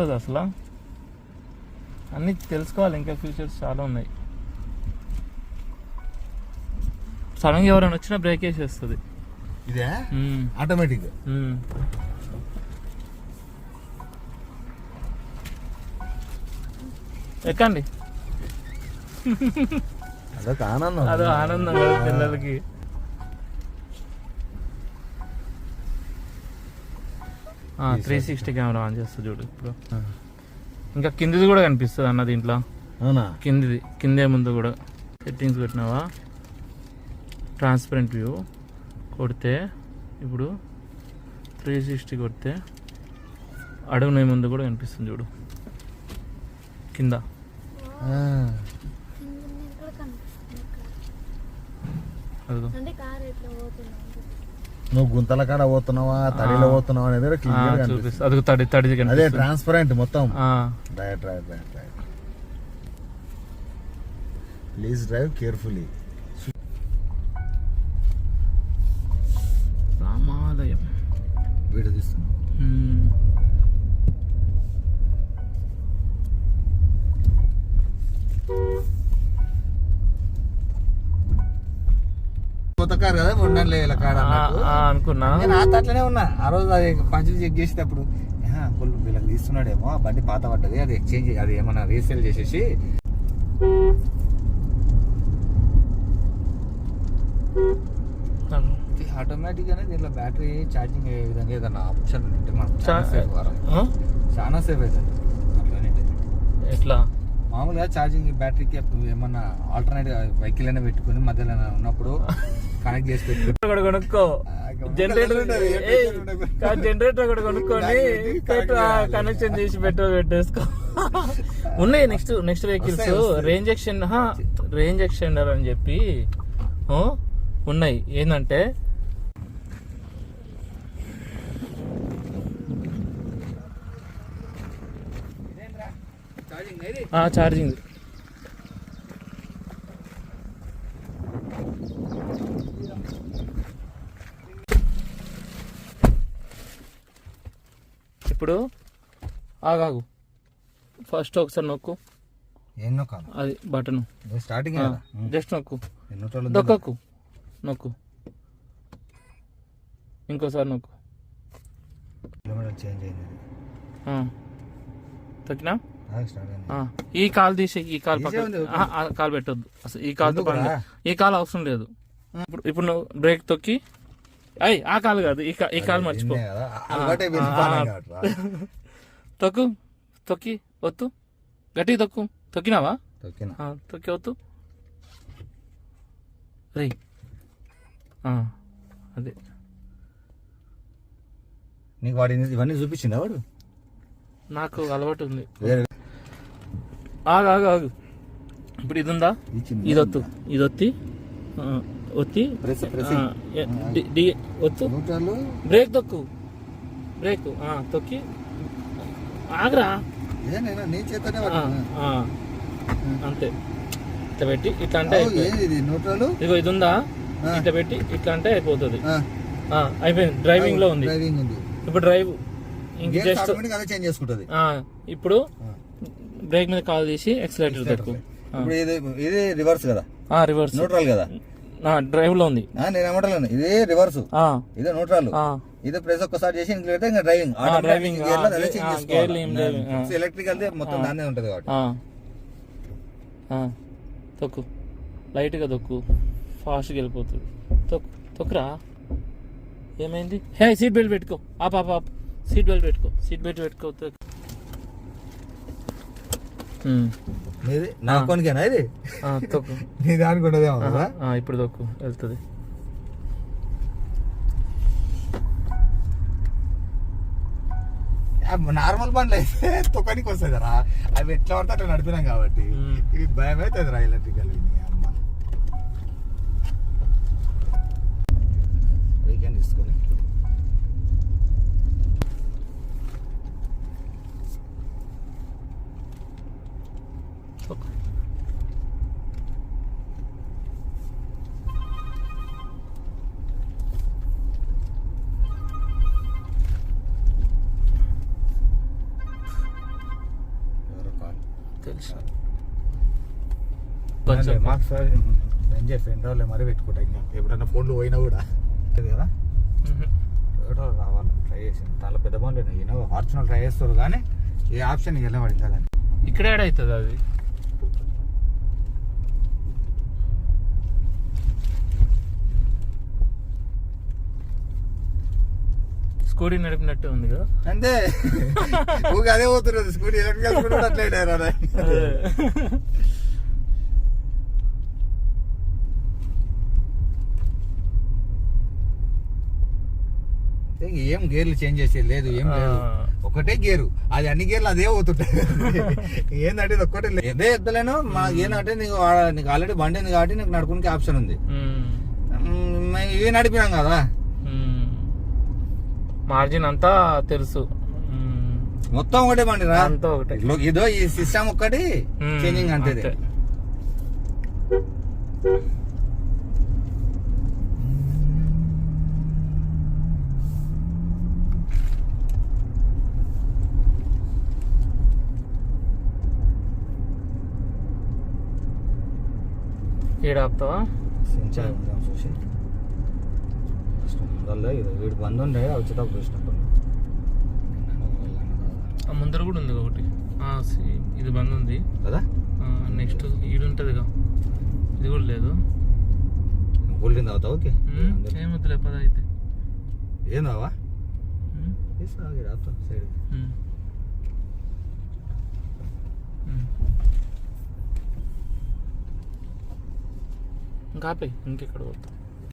తెలియదు అసలు. అన్నీ తెలుసుకోవాలి, ఇంకా ఫీచర్స్ చాలా ఉన్నాయి. సడన్గా ఎవరైనా వచ్చినా బ్రేక్ వేసేస్తుంది. ఇదే ఆటోమేటిక్. ఎక్కండి, అదొక ఆనందం. అదో ఆనందం కదా పిల్లలకి. ఆ 360 కెమెరా ఆన్ చేస్తా చూడు ఇప్పుడు. ఇంకా కిందిది కూడా కనిపిస్తుంది అన్న దీంట్లో. అవునా? కిందే ముందు కూడా సెట్టింగ్స్ పెట్టినావా? ట్రాన్స్పరెంట్ వ్యూ కొడితే ఇప్పుడు 360 కొడితే అడుగునే ముందు కూడా కనిపిస్తుంది చూడు కింద. నువ్వు గుంతల కాడ పోతున్నావా, తడిలో పోతున్నావా అనేది చూపిస్తుంది. అది తడి అదే ట్రాన్స్పరెంట్ మొత్తం. రైట్. Please drive carefully. రామాలయం వీడియో తీస్తున్నావు. కొత్త కార్ కదా, ఉండండి ఇలా కాడ అనుకున్నా. నేను అట్లనే ఉన్నా ఆ రోజు. అది పంచులు చెక్ చేసేటప్పుడు అంకుల్ వీళ్ళకి తీస్తున్నాడేమో, బండి పాత పడ్డది, అది ఎక్స్చేంజ్, అది ఏమన్నా రీసేల్ చేసేసి. ఆటోమేటిక్ గానే దీంట్లో బ్యాటరీ ఛార్జింగ్ అయ్యే విధంగా ఏదన్నా ఆప్షన్ ఉంటే మనం చాలా సేఫ్ అవుతుంది. అట్లనే ఎట్లా మామూలుగా ఛార్జింగ్ బ్యాటరీకి ఏమన్నా ఆల్టర్నేటివ్ వెహికల్ అయినా పెట్టుకుని మధ్యలో ఉన్నప్పుడు కనెక్ట్ చేసి పెట్టుకో. కొనుక్కో జనరేటర్ కూడా కొనుక్కొని కనెక్షన్ చేసి పెట్టేసుకో. ఉన్నాయి నెక్స్ట్ వెహికల్స్ రేంజ్ ఎక్స్టెండర్ అని చెప్పి ఉన్నాయి. ఏంటంటే ఛార్జింగ్ ఇప్పుడు ఆగాగు, ఫస్ట్ ఒకసారి నొక్కు. ఏం నొక్కాలి? అది బటన్ స్టార్టింగ్ జస్ట్ నొక్కు, దొక్కకు నొక్కు, ఇంకోసారి నొక్కు. చేంజ్ అయింది. తొక్కినా ఈ కాల్ తీసి ఈ కాల్ కాల్ పెట్టొద్దు అసలు. ఈ కాల్ అవసరం లేదు. ఇప్పుడు నువ్వు బ్రేక్ తొక్కి ఆ కాల్ కాదు, ఈ కాల్ మర్చిపో. తొక్కి వత్తు, గట్టిగా తొక్కినావా? తొక్కి వత్తు. రే అదే నీకు వాడి ఇవన్నీ చూపించిందా వాడు? నాకు అలవాటు ఉంది. ఆగు ఇప్పుడు ఇది ఉందా, ఇది ఒత్తి ఒత్తు, బ్రేక్ బ్రేక్ తొక్కి ఆగరా. అంతే, ఇట్లా పెట్టి ఇట్లా అంటే ఇదిగో ఇది ఉందా, ఇట్లా పెట్టి ఇట్లా అంటే అయిపోతుంది. అయిపోయింది, డ్రైవింగ్ లో ఉంది ఇప్పుడు. డ్రైవ్ ఇంక జస్ట్ చేంజ్ చేసుకుంటది. ఇప్పుడు బ్రేక్ మీద కాల్ తీసి ఎక్సలేటర్ తక్కువ. ఇది రివర్స్ కదా, రివర్స్ న్యూట్రల్ కదా, డ్రైవ్ లో ఉంది. నేను ఏమంటలేను, ఇదే రివర్స్, ఇదే న్యూట్రల్. ఇదే ప్రెస్ ఒక్కసారి చేసి ఇంకా డ్రైవింగ్ ఎలక్ట్రికల్ మొత్తం దాన్నే ఉంటది కాబట్టి. తొక్కు, లైట్ గా తొక్కు, ఫాస్ట్ గా వెళ్ళిపోతుంది. తొక్కురా. ఏమైంది? సీట్ బెల్ట్ పెట్టుకో. సీట్ బెల్ట్ పెట్టుకో. నా కొనికేనా ఇది? తొక్కు. నీ దానికి ఉండదేమో కదా. ఇప్పుడు తొక్కు, వెళ్తుంది. నార్మల్ బండ్లు అయితే తొక్కనికి వస్తుంది రా, అవి ఎట్లా పడితే అట్లా నడిపినాం కాబట్టి ఇవి భయం అవుతుంది రా ఎలక్ట్రికల్. వీకెండ్ తీసుకొని కొంచెం మాకు సార్ ఎంజాయ్ ఫ్రెండ్ వాళ్ళే మరీ పెట్టుకుంటా ఇంకా ఎప్పుడన్నా ఫోన్లు పోయినా కూడా లేదు కదా టొయోటో రావాలి ట్రై చేసాను చాలా పెద్ద బండ్లు ఈయన ఫార్చునర్ ట్రై చేస్తారు కానీ ఏ ఆప్షన్ వెళ్ళబడింది కదా ఇక్కడ యాడ్ అవుతుంది అది. స్కూటీ నడిపినట్టు ఉంది కదా అంతే ఊరికి అదే పోతున్నది స్కూటీ ఎలక్ట్రికల్ స్కూటీ అట్లా ఏం గేర్లు చేంజ్ చేసేది లేదు ఏం లేదు ఒకటే గేరు అది అన్ని గేర్లు అదే పోతుంటాయి ఏంటంటే ఇది ఒక్కటే లేదు అదే ఎత్తలేను ఏంటంటే నీకు ఆల్రెడీ బండి ఉంది కాబట్టి నీకు నడుపునికి ఆప్షన్ ఉంది ఇవి నడిపినాం కదా మార్జిన్ అంతా తెలుసు మొత్తం ఒకటే బండి రా అంతా ఒకటే ఇదో ఈ సిస్టమ్ ఒక్కటి చేంజింగ్ అంతే ఏడు ఆపుతావా చూసి వీడు బంద్ ఉండే వచ్చేటప్పుడు చూసినప్పుడు ముందర కూడా ఉంది ఒకటి ఇది బంద్ ఉంది కదా నెక్స్ట్ ఈడు ఉంటదిగా ఇది కూడా లేదు కూల్ డ్రింక్ తాగుతావు ఓకే ఏమొద్దులే పద అయితే ఏం తావా సైడ్ ఇంకా ఆపే ఇంకెక్కడ పోతాం